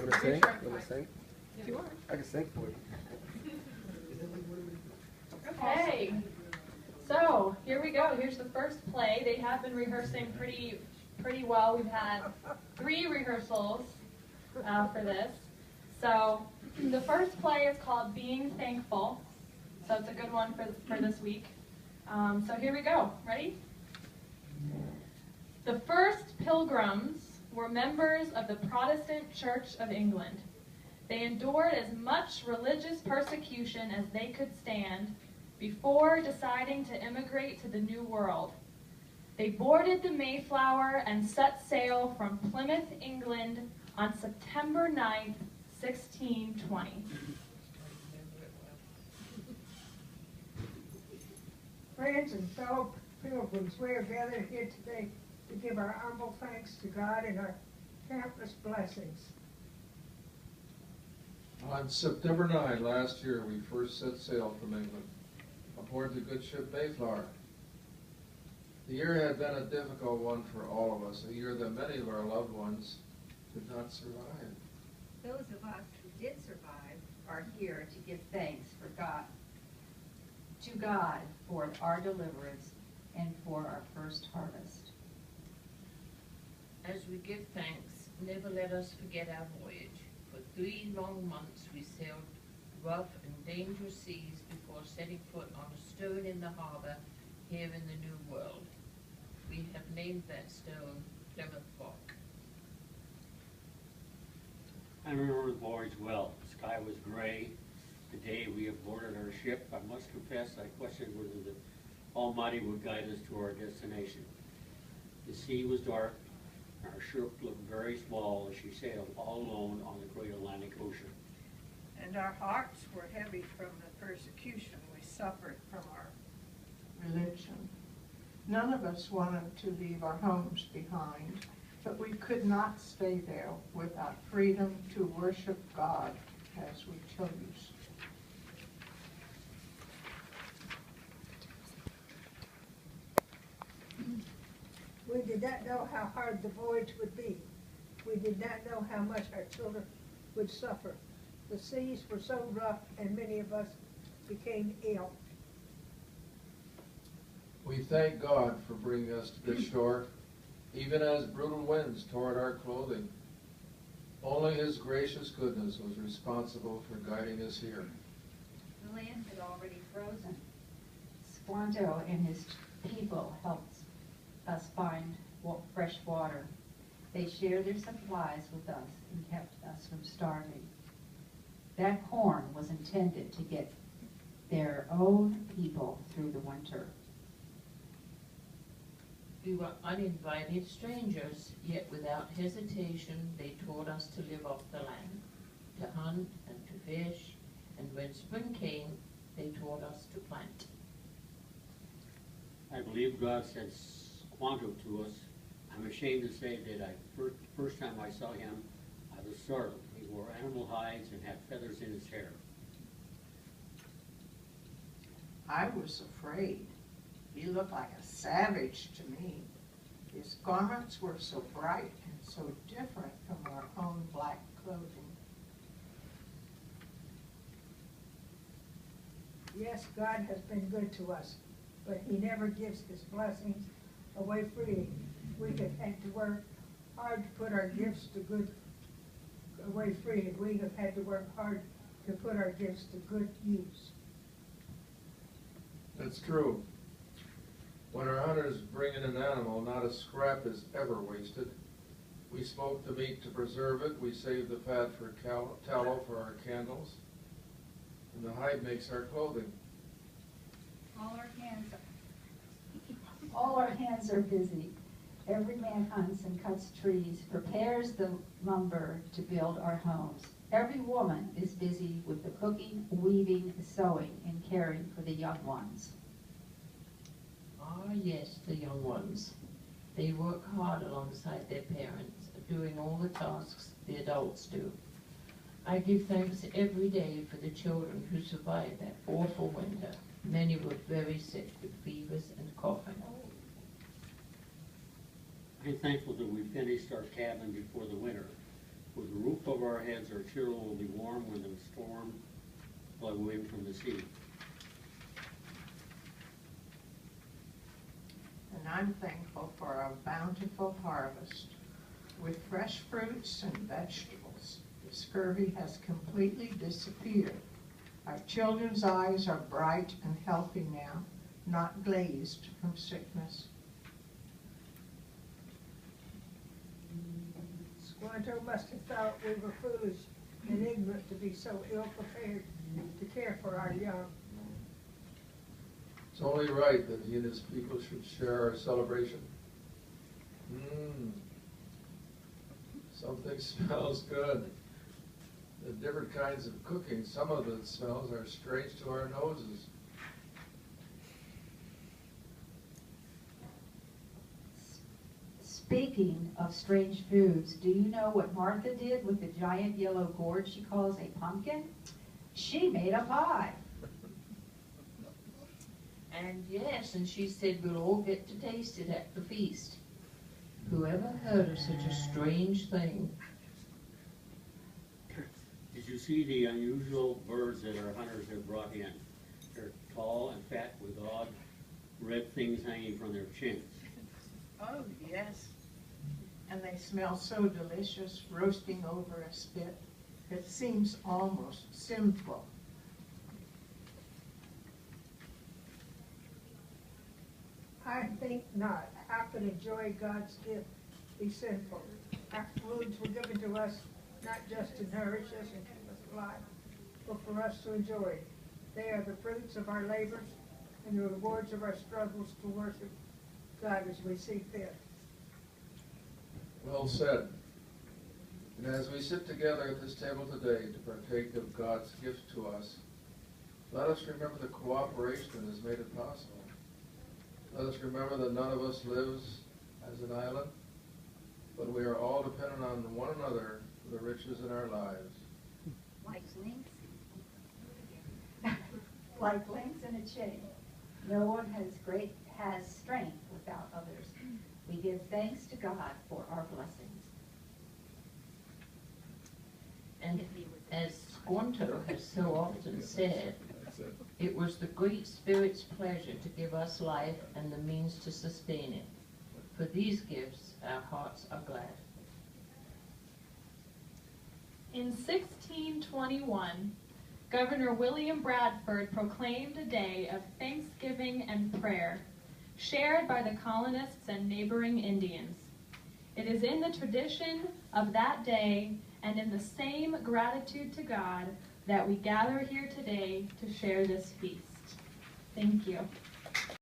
Want to sing? Want to sing? If you want. I can sing for you. Okay, so here we go. Here's the first play. They have been rehearsing pretty well. We've had 3 rehearsals for this. So the first play is called Being Thankful. So it's a good one for this week. So here we go. Ready? The first pilgrims were members of the Protestant Church of England. They endured as much religious persecution as they could stand before deciding to immigrate to the New World. They boarded the Mayflower and set sail from Plymouth, England on September 9th, 1620. Friends and fellow pilgrims, we are gathered here today to give our humble thanks to God and our countless blessings. On September 9 last year, we first set sail from England aboard the good ship Mayflower. The year had been a difficult one for all of us, a year that many of our loved ones did not survive. Those of us who did survive are here to give thanks to God for our deliverance and for our first harvest. As we give thanks, never let us forget our voyage. For 3 long months we sailed rough and dangerous seas before setting foot on a stone in the harbor here in the New World. We have named that stone Plymouth Rock. I remember the voyage well. The sky was gray. The day we had boarded our ship, I must confess I questioned whether the Almighty would guide us to our destination. The sea was dark. Our ship looked very small as she sailed all alone on the great Atlantic Ocean. And our hearts were heavy from the persecution we suffered from our religion. None of us wanted to leave our homes behind, but we could not stay there without freedom to worship God as we chose. We did not know how hard the voyage would be. We did not know how much our children would suffer. The seas were so rough and many of us became ill. We thank God for bringing us to this shore, even as brutal winds tore at our clothing. Only His gracious goodness was responsible for guiding us here. The land had already frozen. Squanto and his people helped us find fresh water. They shared their supplies with us and kept us from starving. That corn was intended to get their own people through the winter. We were uninvited strangers, yet without hesitation they taught us to live off the land, to hunt and to fish, and when spring came, they taught us to plant. I believe God said Squanto to us. I'm ashamed to say that the first time I saw him, I was startled. He wore animal hides and had feathers in his hair. I was afraid. He looked like a savage to me. His garments were so bright and so different from our own black clothing. Yes, God has been good to us, but He never gives His blessings away freely. We have had to work hard to put our gifts to good away freely. We have had to work hard to put our gifts to good use. That's true. When our hunters bring in an animal, not a scrap is ever wasted. We smoke the meat to preserve it. We save the fat for tallow for our candles. And the hide makes our clothing. All our hands are busy. Every man hunts and cuts trees, prepares the lumber to build our homes. Every woman is busy with the cooking, weaving, sewing, and caring for the young ones. Ah, yes, the young ones. They work hard alongside their parents, doing all the tasks the adults do. I give thanks every day for the children who survived that awful winter. Many were very sick with fevers and coughing. I'm thankful that we finished our cabin before the winter. With a roof over our heads, our children will be warm when the storm blow in from the sea. And I'm thankful for our bountiful harvest. With fresh fruits and vegetables, the scurvy has completely disappeared. Our children's eyes are bright and healthy now, not glazed from sickness. Squanto must have thought we were foolish and ignorant to be so ill-prepared to care for our young. It's only right that he and his people should share our celebration. Something smells good. The different kinds of cooking, some of the smells are strange to our noses. Speaking of strange foods, do you know what Martha did with the giant yellow gourd she calls a pumpkin? She made a pie. And yes, and she said we'll all get to taste it at the feast. Whoever heard of such a strange thing? Did you see the unusual birds that our hunters have brought in? They're tall and fat with odd red things hanging from their chins. Oh, yes. And they smell so delicious, roasting over a spit. It seems almost sinful. I think not. How could enjoy God's gift be sinful? Our foods were given to us not just to nourish us and keep us alive, but for us to enjoy. They are the fruits of our labors and the rewards of our struggles to worship God as we see fit. Well said. And as we sit together at this table today to partake of God's gift to us, let us remember the cooperation that has made it possible. Let us remember that none of us lives as an island, but we are all dependent on one another for the riches in our lives. Like links? Like links in a chain. No one has strength without others. We give thanks to God for our blessings. And as Squanto has so often said, it was the Great Spirit's pleasure to give us life and the means to sustain it. For these gifts, our hearts are glad. In 1621, Governor William Bradford proclaimed a day of thanksgiving and prayer, shared by the colonists and neighboring Indians. It is in the tradition of that day and in the same gratitude to God that we gather here today to share this feast. Thank you.